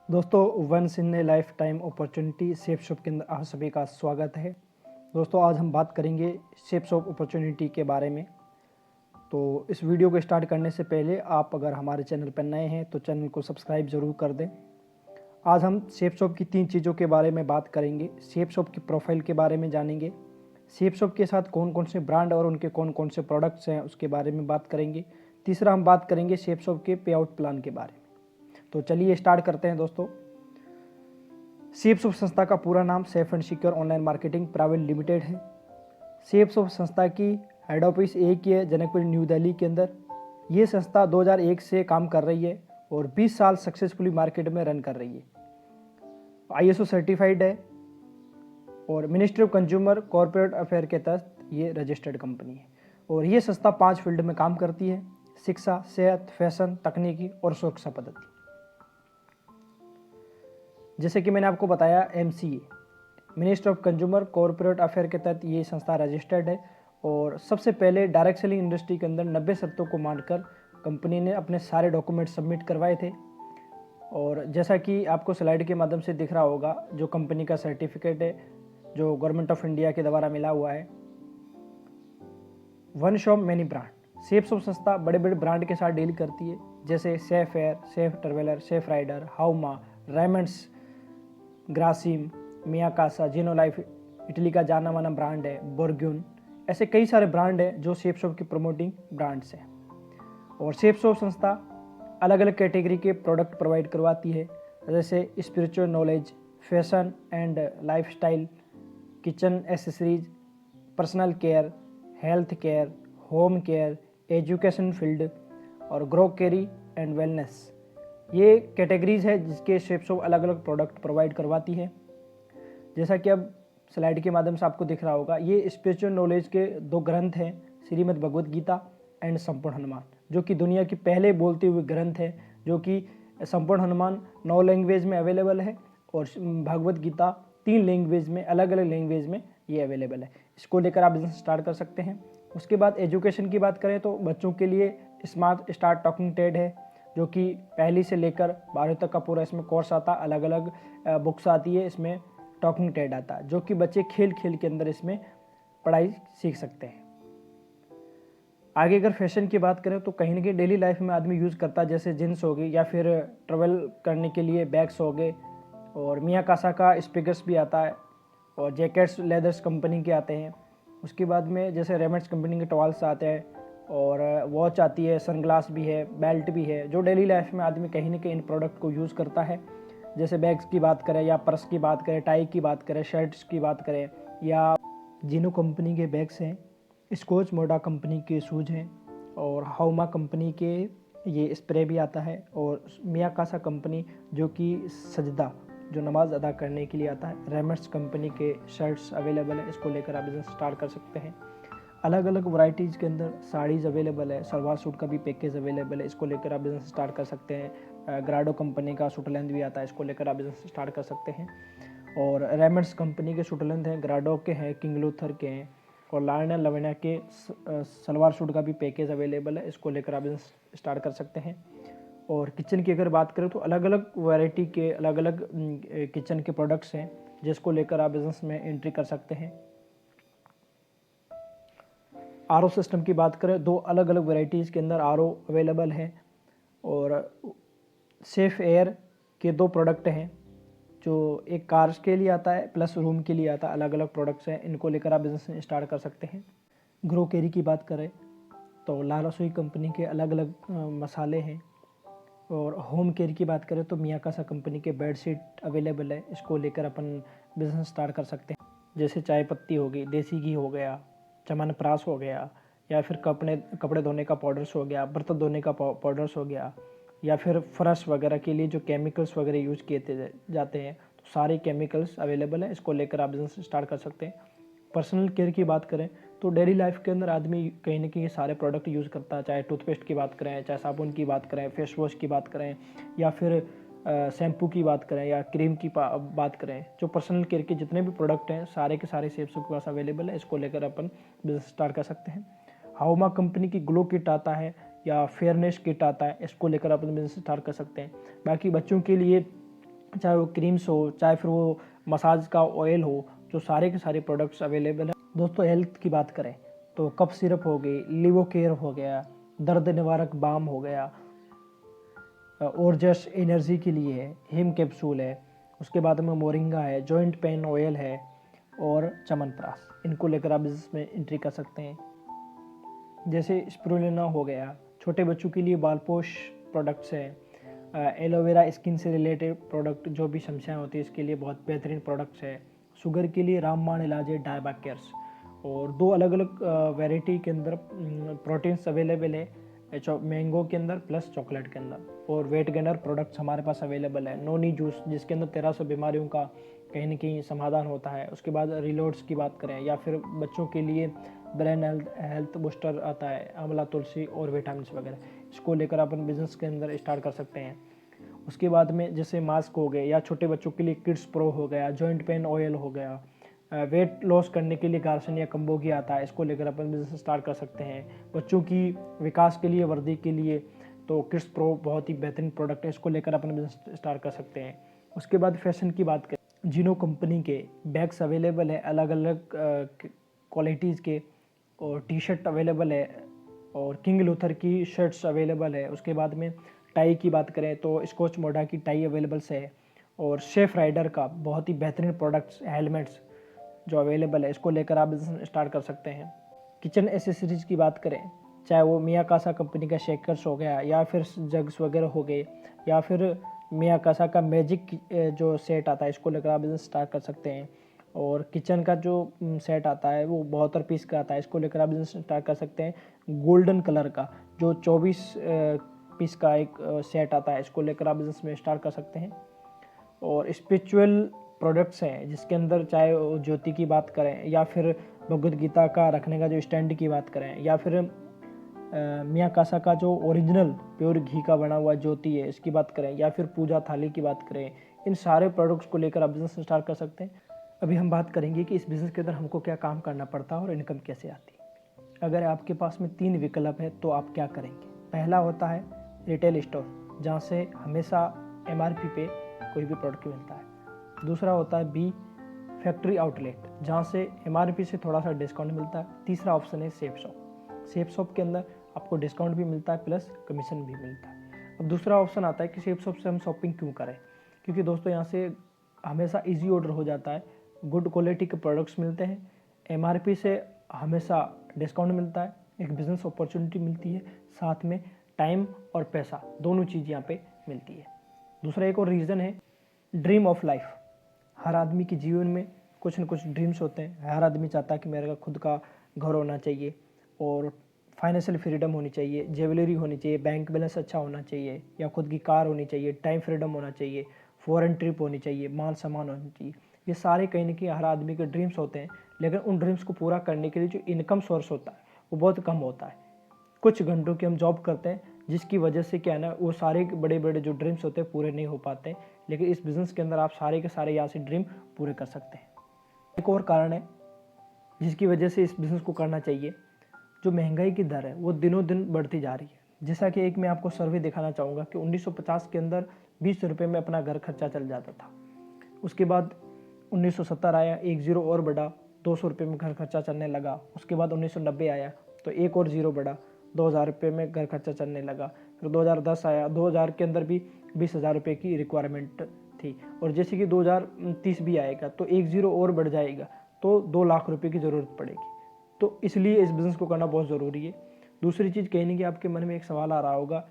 दोस्तों, once in a lifetime opportunity Safe Shop के अंदर आप सभी का स्वागत है। दोस्तों, आज हम बात करेंगे सेफ शॉप अपॉर्चुनिटी के बारे में। तो इस वीडियो को स्टार्ट करने से पहले आप अगर हमारे चैनल पर नए हैं तो चैनल को सब्सक्राइब ज़रूर कर दें। आज हम सेफ शॉप की 3 चीज़ों के बारे में बात करेंगे। सेफ शॉप की प्रोफाइल के बारे में जानेंगे, सेफ शॉप के साथ कौन कौन से ब्रांड और उनके कौन कौन से प्रोडक्ट्स हैं उसके बारे में बात करेंगे। तीसरा हम बात करेंगे सेफ शॉप के पे आउट प्लान के बारे में। तो चलिए स्टार्ट करते हैं दोस्तों। सेफ शॉप संस्था का पूरा नाम safe and secure online marketing private limited है। सेफ शॉप संस्था की हेड ऑफिस एक ही है, जनकपुर न्यू दिल्ली के अंदर। ये संस्था 2001 से काम कर रही है और 20 साल सक्सेसफुली मार्केट में रन कर रही है। ISO सर्टिफाइड है और ministry of consumer corporate affair के तहत ये रजिस्टर्ड कंपनी है। और ये संस्था 5 फील्ड में काम करती है: शिक्षा, सेहत, फैशन, तकनीकी और सुरक्षा पद्धति। जैसे कि मैंने आपको बताया, MCA ministry of consumer corporate affair के तहत ये संस्था रजिस्टर्ड है। और सबसे पहले डायरेक्ट सेलिंग इंडस्ट्री के अंदर 90 शर्तों को मानकर कंपनी ने अपने सारे डॉक्यूमेंट सबमिट करवाए थे। और जैसा कि आपको स्लाइड के माध्यम से दिख रहा होगा, जो कंपनी का सर्टिफिकेट है जो गवर्नमेंट ऑफ इंडिया के द्वारा मिला हुआ है। One shop many brand. Safe shop संस्था बड़े बड़े ब्रांड के साथ डील करती है, जैसे safe air, safe traveller, safe rider, हाउमा, रेमंड्स, ग्रासिम, मियाकासा, जिनो लाइफ इटली का जाना माना ब्रांड है, बोर्ग्यून। ऐसे कई सारे ब्रांड हैं जो सेफ शॉप की प्रमोटिंग ब्रांड्स हैं। और सेफ शॉप संस्था अलग अलग कैटेगरी के प्रोडक्ट प्रोवाइड करवाती है, जैसे spiritual knowledge, fashion and lifestyle, kitchen accessories, personal care, health care, home care, education field और ग्रोकरी एंड वेलनेस। ये कैटेगरीज है जिसके सेफ शॉप अलग अलग प्रोडक्ट प्रोवाइड करवाती है। जैसा कि अब स्लाइड के माध्यम से आपको दिख रहा होगा, ये स्पिरिचुअल नॉलेज के 2 ग्रंथ हैं, श्रीमद् भगवद गीता एंड संपूर्ण हनुमान, जो कि दुनिया की पहले बोलते हुए ग्रंथ है। जो कि संपूर्ण हनुमान 9 लैंग्वेज में अवेलेबल है और भगवद गीता 3 लैंग्वेज में, अलग अलग लैंग्वेज में ये अवेलेबल है। इसको लेकर आप बिजनेस स्टार्ट कर सकते हैं। उसके बाद एजुकेशन की बात करें तो बच्चों के लिए स्मार्ट स्टार्ट टॉकिंग टेड है, जो कि पहली से लेकर 12 तक का पूरा इसमें कोर्स आता है। अलग अलग बुक्स आती है, इसमें टॉकिंग टेड आता है, जो कि बच्चे खेल खेल के अंदर इसमें पढ़ाई सीख सकते हैं। आगे अगर फैशन की बात करें तो कहीं ना कहीं डेली लाइफ में आदमी यूज़ करता है, जैसे जींस हो गई या फिर ट्रेवल करने के लिए बैग्स हो गए। और मियाकासा का स्पीकर्स भी आता है और जैकेट्स लेदर्स कंपनी के आते हैं। उसके बाद में जैसे रेमंड्स कंपनी के टॉवल्स आते हैं और वॉच आती है, सनग्लास भी है, बेल्ट भी है, जो डेली लाइफ में आदमी कहीं ना कहीं इन प्रोडक्ट को यूज़ करता है। जैसे बैग्स की बात करें या पर्स की बात करें, टाई की बात करें, शर्ट्स की बात करें, या जिनो कंपनी के बैग्स हैं, स्कॉच मोडा कंपनी के शूज़ हैं, और हाउमा कंपनी के ये स्प्रे भी आता है, और मियाकासा कंपनी जो कि सजदा जो नमाज अदा करने के लिए आता है। रेमंड्स कंपनी के शर्ट्स अवेलेबल है, इसको लेकर आप बिजनेस स्टार्ट कर सकते हैं। अलग अलग वैरायटीज़ के अंदर साड़ीज़ अवेलेबल है, सलवार सूट का भी पैकेज अवेलेबल है, इसको लेकर आप बिजनेस स्टार्ट कर सकते हैं। ग्राडो कंपनी का सुटलेंथ भी आता है, इसको लेकर आप बिजनेस स्टार्ट कर सकते हैं। और रेमंड्स कंपनी के सुटलेंथ हैं, ग्राडो के हैं, किंग लूथर के हैं, और लार्ना लवेना के सलवार सूट का भी पैकेज अवेलेबल है, इसको लेकर आप बिजनेस स्टार्ट कर सकते हैं। और किचन की अगर बात करें तो अलग अलग वैरायटी के अलग अलग किचन के प्रोडक्ट्स हैं, जिसको लेकर आप बिजनेस में एंट्री कर सकते हैं। RO सिस्टम की बात करें, 2 अलग अलग वैरायटीज़ के अंदर RO अवेलेबल है। और सेफ एयर के 2 प्रोडक्ट हैं, जो एक कार्स के लिए आता है प्लस रूम के लिए आता है। अलग अलग प्रोडक्ट्स हैं, इनको लेकर आप बिजनेस स्टार्ट कर सकते हैं। ग्रो केरी की बात करें तो लाल रसोई कंपनी के अलग अलग मसाले हैं। और होम केयर की बात करें तो मियाकासा कंपनी के बेडशीट अवेलेबल है, इसको लेकर अपन बिजनेस स्टार्ट कर सकते हैं। जैसे चाय पत्ती हो गई, देसी घी हो गया, च्यवनप्राश हो गया, या फिर कपड़े धोने का पाउडर्स हो गया, बर्तन धोने का पाउडर्स हो गया, या फिर फर्श वगैरह के लिए जो केमिकल्स वगैरह यूज़ किए जाते हैं, तो सारे केमिकल्स अवेलेबल हैं, इसको लेकर आप बिजनेस स्टार्ट कर सकते हैं। पर्सनल केयर की बात करें तो डेली लाइफ के अंदर आदमी कहीं ना कहीं सारे प्रोडक्ट यूज़ करता है, चाहे टूथपेस्ट की बात करें, चाहे साबुन की बात करें, फेस वॉश की बात करें, या फिर शैम्पू की बात करें, या क्रीम की बात करें। जो पर्सनल केयर के जितने भी प्रोडक्ट हैं सारे के सारे सेफ शॉप के पास अवेलेबल है, इसको लेकर अपन बिजनेस स्टार्ट कर सकते हैं। हाउमा कंपनी की ग्लो किट आता है या फेयरनेस किट आता है, इसको लेकर अपन बिजनेस स्टार्ट कर सकते हैं। बाकी बच्चों के लिए चाहे वो क्रीम्स हो, चाहे फिर वो मसाज का ऑयल हो, जो सारे के सारे प्रोडक्ट्स अवेलेबल हैं। दोस्तों हेल्थ की बात करें तो कफ सिरप हो गई, लिवो केयर हो गया, दर्द निवारक बाम हो गया, और जस्ट एनर्जी के लिए है, हिम कैप्सूल है, उसके बाद में मोरिंगा है, जॉइंट पेन ऑयल है और चमनप्राश। इनको लेकर आप बिजनेस में एंट्री कर सकते हैं। जैसे स्प्रुलिना हो गया, छोटे बच्चों के लिए बालपोश प्रोडक्ट्स है, एलोवेरा स्किन से रिलेटेड प्रोडक्ट जो भी समस्याएं होती है इसके लिए बहुत बेहतरीन प्रोडक्ट्स है। शुगर के लिए रामबाण इलाज है डायबा केयर्स, और दो अलग अलग वैरायटी के अंदर प्रोटीन्स अवेलेबल है, मैंगो के अंदर प्लस चॉकलेट के अंदर। और वेट गेनर प्रोडक्ट्स हमारे पास अवेलेबल है, नोनी जूस जिसके अंदर 1300 बीमारियों का कहीं ना कहीं समाधान होता है। उसके बाद रिलोड्स की बात करें या फिर बच्चों के लिए ब्रेन हेल्थ बूस्टर आता है, आंवला तुलसी और विटामिन वगैरह, इसको लेकर अपन बिजनेस के अंदर स्टार्ट कर सकते हैं। उसके बाद में जैसे मास्क हो गए, या छोटे बच्चों के लिए किड्स प्रो हो गया, जॉइंट पेन ऑयल हो गया, वेट लॉस करने के लिए गार्सन या कंबोगी आता है, इसको लेकर अपन बिजनेस स्टार्ट कर सकते हैं। बच्चों की विकास के लिए वर्दी के लिए तो किड्स प्रो बहुत ही बेहतरीन प्रोडक्ट है, इसको लेकर अपन बिजनेस स्टार्ट कर सकते हैं। उसके बाद फैशन की बात करें, जिनो कंपनी के बैग्स अवेलेबल है अलग अलग क्वालिटीज़ के, और टी शर्ट अवेलेबल है, और किंग लूथर की शर्ट्स अवेलेबल है। उसके बाद में टाई की बात करें तो स्कॉच मोडा की टाई अवेलेबल है, और शेफ राइडर का बहुत ही बेहतरीन प्रोडक्ट्स हेलमेट्स जो अवेलेबल है, इसको लेकर आप बिजनेस स्टार्ट कर सकते हैं। किचन एसेसरीज की बात करें, चाहे वो मियाकासा कंपनी का शेकर्स हो गया, या फिर जग्स वगैरह हो गए, या फिर मियाकासा का मैजिक जो सेट आता है, इसको लेकर आप बिजनेस स्टार्ट कर सकते हैं। और किचन का जो सेट आता है वो 72 पीस का आता है, इसको लेकर आप बिजनेस स्टार्ट कर सकते हैं। गोल्डन कलर का जो 24 पीस का एक सेट आता है, इसको लेकर आप बिजनेस में स्टार्ट कर सकते हैं। और स्पिरिचुअल प्रोडक्ट्स हैं जिसके अंदर चाहे ज्योति की बात करें, या फिर भगवद गीता का रखने का जो स्टैंड की बात करें, या फिर मियाकासा का जो ओरिजिनल प्योर घी का बना हुआ ज्योति है इसकी बात करें, या फिर पूजा थाली की बात करें, इन सारे प्रोडक्ट्स को लेकर आप बिजनेस स्टार्ट कर सकते हैं। अभी हम बात करेंगे कि इस बिज़नेस के अंदर हमको क्या काम करना पड़ता है और इनकम कैसे आती है। अगर आपके पास में 3 विकल्प है तो आप क्या करेंगे। पहला होता है रिटेल स्टोर, जहाँ से हमेशा MRP पे कोई भी प्रोडक्ट मिलता है। दूसरा होता है बी फैक्ट्री आउटलेट, जहाँ से MRP से थोड़ा सा डिस्काउंट मिलता है। तीसरा ऑप्शन है सेफ शॉप। सेफ शॉप के अंदर आपको डिस्काउंट भी मिलता है प्लस कमीशन भी मिलता है। अब दूसरा ऑप्शन आता है कि सेफ शॉप से हम शॉपिंग क्यों करें, क्योंकि दोस्तों यहाँ से हमेशा ईजी ऑर्डर हो जाता है, गुड क्वालिटी के प्रोडक्ट्स मिलते हैं, MRP से हमेशा डिस्काउंट मिलता है, एक बिज़नेस अपॉर्चुनिटी मिलती है, साथ में टाइम और पैसा दोनों चीज़ यहाँ पे मिलती है। दूसरा एक और रीज़न है ड्रीम ऑफ लाइफ। हर आदमी के जीवन में कुछ न कुछ ड्रीम्स होते हैं। हर आदमी चाहता है कि मेरे का खुद का घर होना चाहिए, और फाइनेंशियल फ्रीडम होनी चाहिए, ज्वेलरी होनी चाहिए, बैंक बैलेंस अच्छा होना चाहिए, या खुद की कार होनी चाहिए, टाइम फ्रीडम होना चाहिए, फॉरेन ट्रिप होनी चाहिए, मान सम्मान होनी चाहिए। ये सारे कहीं ना कहीं हर आदमी के ड्रीम्स होते हैं, लेकिन उन ड्रीम्स को पूरा करने के लिए जो इनकम सोर्स होता है वो बहुत कम होता है। कुछ घंटों की हम जॉब करते हैं, जिसकी वजह से क्या है ना, वो सारे बड़े बड़े जो ड्रीम्स होते हैं पूरे नहीं हो पाते। लेकिन इस बिज़नेस के अंदर आप सारे के सारे यहाँ से ड्रीम पूरे कर सकते हैं। एक और कारण है जिसकी वजह से इस बिज़नेस को करना चाहिए, जो महंगाई की दर है वो दिनों दिन बढ़ती जा रही है। जैसा कि एक मैं आपको सर्वे दिखाना चाहूँगा कि 1950 के अंदर 20 रुपये में अपना घर खर्चा चल जाता था। उसके बाद 1970 आया, एक ज़ीरो और बढ़ा, 200 रुपये में घर खर्चा चलने लगा। उसके बाद 1990 आया तो एक और ज़ीरो बढ़ा, 2000 रुपये में घर खर्चा चलने लगा। फिर 2010 आया, 2000 के अंदर भी 20,000 रुपये की रिक्वायरमेंट थी। और जैसे कि 2030 भी आएगा तो एक ज़ीरो और बढ़ जाएगा, तो 2 लाख रुपये की ज़रूरत पड़ेगी। तो इसलिए इस बिज़नेस को करना बहुत ज़रूरी है। दूसरी चीज़ कहने की आपके मन में एक सवाल आ रहा होगा,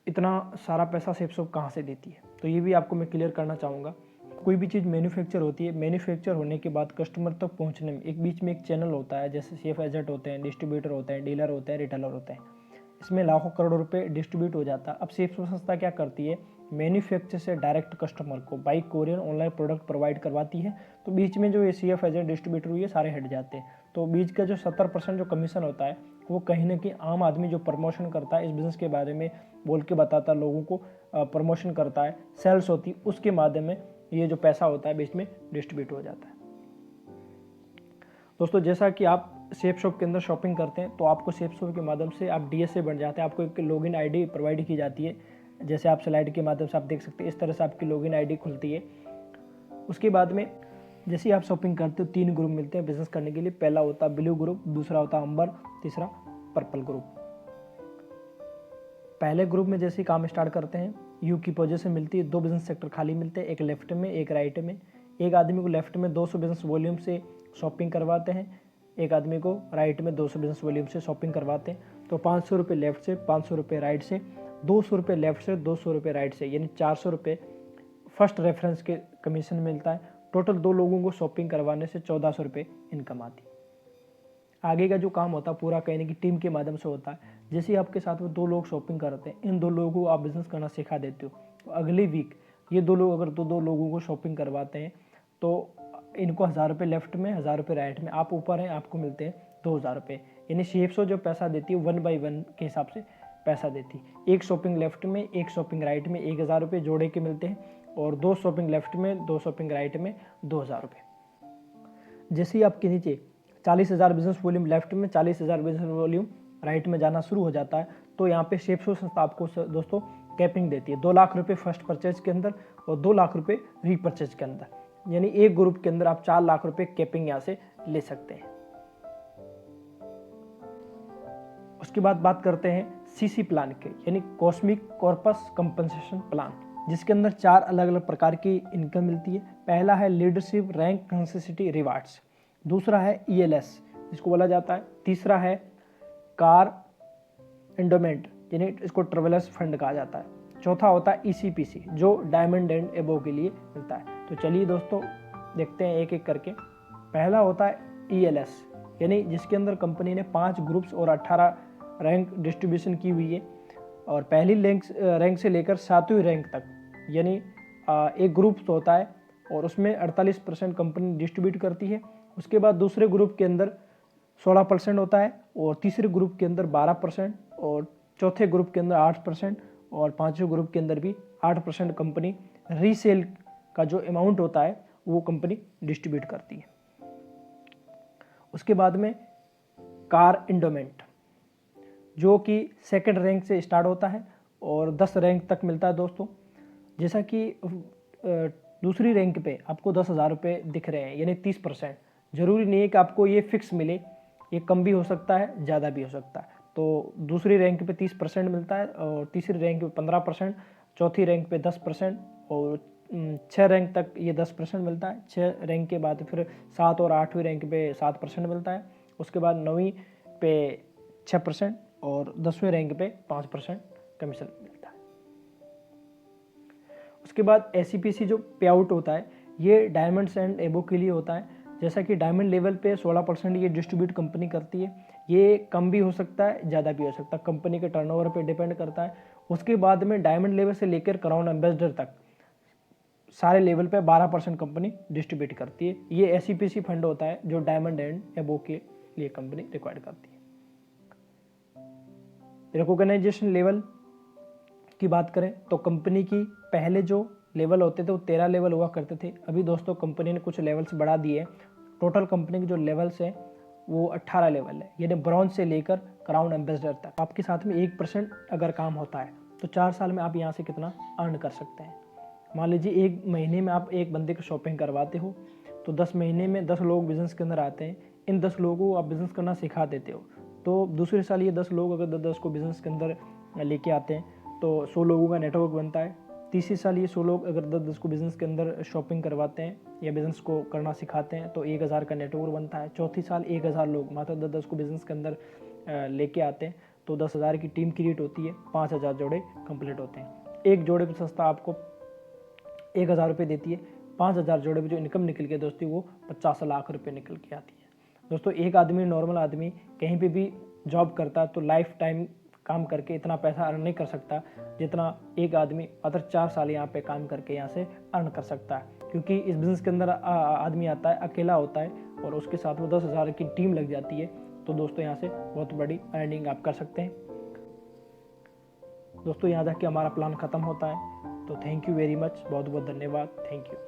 इतना सारा पैसा सेफ शॉप कहाँ से देती है, तो ये भी आपको मैं क्लियर करना चाहूँगा। कोई भी चीज़ मैन्युफैक्चर होती है, मैन्युफैक्चर होने के बाद कस्टमर तक पहुँचने में एक बीच में एक चैनल होता है, जैसे सेफ एजेंट होते हैं, डिस्ट्रीब्यूटर होते हैं, डीलर होते हैं, रिटेलर होते हैं। इसमें लाखों करोड़ों रुपए डिस्ट्रीब्यूट हो जाता है। अब सेफ संस्था क्या करती है, मैन्युफैक्चर से डायरेक्ट कस्टमर को by courier online product provide करवाती है। तो बीच में जो ये CF एजेंट डिस्ट्रीब्यूटर ये सारे हट जाते हैं। तो बीच का जो 70% जो कमीशन होता है वो कहीं ना कहीं आम आदमी जो प्रमोशन करता है, इस बिज़नेस के बारे में बोल के बताता है, लोगों को प्रमोशन करता है, सेल्स होती है, उसके माध्यम में ये जो पैसा होता है बीच में डिस्ट्रीब्यूट हो जाता है। दोस्तों जैसा कि आप सेफ शॉप के अंदर शॉपिंग करते हैं तो आपको सेफ शॉप के माध्यम से आप DSA बन जाते हैं। आपको एक लॉगिन ID प्रोवाइड की जाती है, जैसे आप स्लाइड के माध्यम से आप देख सकते हैं, इस तरह से आपकी लॉगिन आईडी खुलती है। उसके बाद में जैसे ही आप शॉपिंग करते हो 3 ग्रुप मिलते हैं बिजनेस करने के लिए। पहला होता है ब्लू ग्रुप, दूसरा होता है अंबर, तीसरा पर्पल ग्रुप। पहले ग्रुप में जैसे ही काम स्टार्ट करते हैं, यू की पोजीशन मिलती है, 2 बिजनेस सेक्टर खाली मिलते हैं, एक लेफ्ट में एक राइट में। एक आदमी को लेफ्ट में 200 बिजनेस वॉल्यूम से शॉपिंग करवाते हैं, एक आदमी को राइट में 200 बिजनेस वॉल्यूम से शॉपिंग करवाते हैं। तो 500 रुपये लेफ्ट से, 500 रुपये राइट से, 200 रुपये लेफ्ट से, 200 रुपये राइट से, यानी 400 रुपये फर्स्ट रेफरेंस के कमीशन मिलता है। टोटल 2 लोगों को शॉपिंग करवाने से 1400 रुपये इनकम आती है। आगे का जो काम होता है पूरा कहने की टीम के माध्यम से होता है। जैसे ही आपके साथ में 2 लोग शॉपिंग करते हैं, इन 2 लोगों को आप बिजनेस करना सिखा देते हो, तो अगली वीक ये 2 लोग अगर 2 लोगों को शॉपिंग करवाते हैं तो इनको 1000 रुपये लेफ्ट में, 1000 रुपये राइट में, आप ऊपर हैं आपको मिलते हैं 2000 रुपये। यानी शेप्सो जो पैसा देती है 1 बाई 1 के हिसाब से पैसा देती है। एक शॉपिंग लेफ्ट में, एक शॉपिंग राइट में 1000 रुपये जोड़े के मिलते हैं, और 2 शॉपिंग लेफ्ट में, 2 शॉपिंग राइट में 2000 रुपये। जैसे ही आपके नीचे 40,000 बिजनेस वॉल्यूम लेफ्ट में, 40,000 बिजनेस वॉल्यूम राइट में जाना शुरू हो जाता है, तो यहाँ पे शेप्सो संस्था आपको दोस्तों कैपिंग देती है 2 लाख रुपये फर्स्ट परचेज के अंदर और 2 लाख रुपये रीपरचेज के अंदर। यानी एक ग्रुप के अंदर आप 4 लाख रुपये कैपिंग यहाँ से ले सकते हैं। उसके बाद बात करते हैं सीसी प्लान के, यानी कॉस्मिक कॉर्पस कंपनसेशन प्लान, जिसके अंदर 4 अलग अलग प्रकार की इनकम मिलती है। पहला है लीडरशिप रैंक कंसिस्टेंसी रिवार्ड्स, दूसरा है ELS जिसको बोला जाता है, तीसरा है कार एंडोमेंट यानी इसको ट्रेवलर्स फंड कहा जाता है, चौथा होता है ECPC जो डायमंड एंड एबो के लिए मिलता है। तो चलिए दोस्तों देखते हैं एक एक करके। पहला होता है ELS, यानी जिसके अंदर कंपनी ने 5 ग्रुप्स और 18 रैंक डिस्ट्रीब्यूशन की हुई है, और पहली रैंक से लेकर 7वीं रैंक तक, यानी एक ग्रुप तो होता है और उसमें 48% कंपनी डिस्ट्रीब्यूट करती है। उसके बाद दूसरे ग्रुप के अंदर 16% होता है, और तीसरे ग्रुप के अंदर 12%, और चौथे ग्रुप के अंदर 8%, और पांचवें ग्रुप के अंदर भी 8% कंपनी रीसेल का जो अमाउंट होता है वो कंपनी डिस्ट्रीब्यूट करती है। उसके बाद में कार एंडोमेंट जो कि 2nd रैंक से स्टार्ट होता है और 10 रैंक तक मिलता है दोस्तों। जैसा कि दूसरी रैंक पे आपको 10,000 रुपये दिख रहे हैं, यानी 30%। जरूरी नहीं है कि आपको ये फिक्स मिले, ये कम भी हो सकता है, ज़्यादा भी हो सकता है। तो दूसरी रैंक पे 30% मिलता है, और तीसरी रैंक पे 15%, चौथी रैंक पे 10%, और 6 रैंक तक ये 10% मिलता है। 6 रैंक के बाद फिर 7 और 8वीं रैंक पे 7% मिलता है। उसके बाद 9वीं पे 6% और 10वीं रैंक पे 5% कमीशन मिलता है। उसके बाद SCPC जो पे आउट होता है ये डायमंड्स एंड एबो के लिए होता है। जैसा कि डायमंड लेवल पे 16% ये डिस्ट्रीब्यूट कंपनी करती है, ये कम भी हो सकता है, ज़्यादा भी हो सकता है, कंपनी के टर्नओवर पे डिपेंड करता है। उसके बाद में डायमंड लेवल से लेकर क्राउन एम्बेसडर तक सारे लेवल पे 12% कंपनी डिस्ट्रीब्यूट करती है। ये SCPC फंड होता है जो डायमंड एंड एबो के लिए कंपनी रिक्वायर्ड करती है। रिकॉग्नाइजेशन लेवल की बात करें तो कंपनी की पहले जो लेवल होते थे वो 13 लेवल हुआ करते थे। अभी दोस्तों कंपनी ने कुछ लेवल्स बढ़ा दिए। टोटल कंपनी के जो लेवल्स हैं वो 18 लेवल है, यानी ब्रॉन्ज से लेकर क्राउन एम्बेसडर तक। आपके साथ में 1% अगर काम होता है तो 4 साल में आप यहाँ से कितना अर्न कर सकते हैं। मान लीजिए 1 महीने में आप एक बंदे को शॉपिंग करवाते हो तो 10 महीने में 10 लोग बिजनेस के अंदर आते हैं। इन 10 लोगों को आप बिजनेस करना सिखा देते हो, तो दूसरे साल ये 10 लोग अगर 10 को बिजनेस के अंदर लेके आते हैं तो 100 लोगों का नेटवर्क बनता है। तीसरे साल ये 100 लोग अगर 10 को बिजनेस के अंदर शॉपिंग करवाते हैं या बिजनेस को करना सिखाते हैं तो 1000 का नेटवर्क बनता है। चौथी साल 1000 लोग मात्र 10 को बिजनेस के अंदर लेके आते हैं तो 10,000 की टीम क्रिएट होती है, 5000 जोड़े कंप्लीट होते हैं। एक जोड़े पर संस्था आपको 1000 रुपये देती है, 5000 जोड़े पर जो इनकम निकल के दोस्तों वो 50 लाख रुपये निकल के आती है। दोस्तों एक आदमी, नॉर्मल आदमी कहीं पे भी जॉब करता है तो लाइफ टाइम काम करके इतना पैसा अर्न नहीं कर सकता जितना एक आदमी मात्र 4 साल यहाँ पे काम करके यहाँ से अर्न कर सकता है। क्योंकि इस बिज़नेस के अंदर आदमी आता है, अकेला होता है और उसके साथ में 10,000 की टीम लग जाती है, तो दोस्तों यहाँ से बहुत बड़ी अर्निंग आप कर सकते हैं। दोस्तों यहाँ तक कि हमारा प्लान ख़त्म होता है। तो थैंक यू वेरी मच, बहुत बहुत धन्यवाद, थैंक यू।